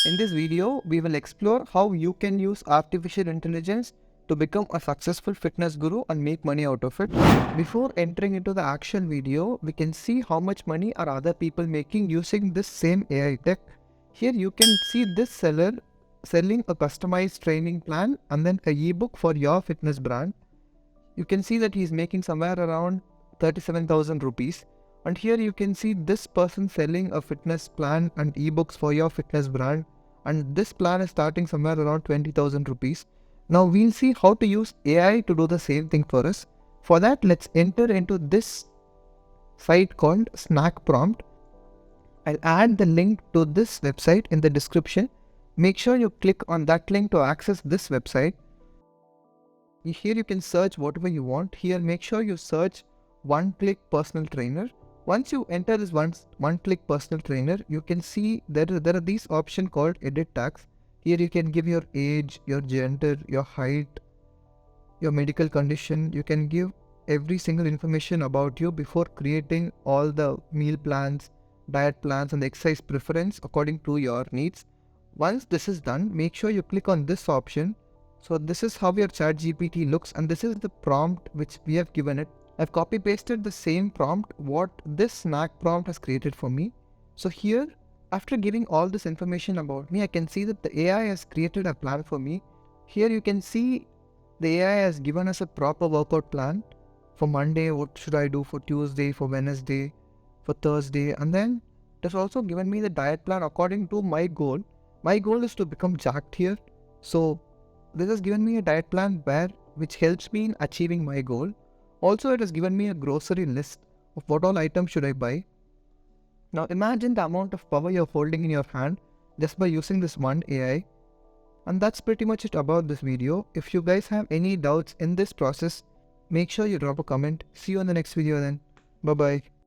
In this video, we will explore how you can use artificial intelligence to become a successful fitness guru and make money out of it. Before entering into the actual video, we can see how much money are other people making using this same AI tech. Here you can see this seller selling a customized training plan and then an ebook for your fitness brand. You can see that he's making somewhere around 37,000 rupees. And here you can see this person selling a fitness plan and ebooks for your fitness brand. And this plan is starting somewhere around 20,000 rupees. Now we'll see how to use AI to do the same thing for us. For that, let's enter into this site called Snack Prompt. I'll add the link to this website in the description. Make sure you click on that link to access this website. Here you can search whatever you want. Here make sure you search one-click personal trainer. Once you enter this one-click personal trainer, you can see there are these options called edit tags. Here you can give your age, your gender, your height, your medical condition. You can give every single information about you before creating all the meal plans, diet plans and the exercise preference according to your needs. Once this is done, make sure you click on this option. So this is how your ChatGPT looks, and this is the prompt which we have given it. I've copy pasted the same prompt what this Snack Prompt has created for me. So here, after giving all this information about me, I can see that the AI has created a plan for me. Here you can see the AI has given us a proper workout plan. For Monday, what should I do? For Tuesday, for Wednesday, for Thursday, and then it has also given me the diet plan according to my goal. My goal is to become jacked here. So this has given me a diet plan which helps me in achieving my goal. Also, it has given me a grocery list of what all items should I buy. Now imagine the amount of power you're holding in your hand just by using this one AI. And that's pretty much it about this video. If you guys have any doubts in this process, make sure you drop a comment. See you in the next video then. Bye bye.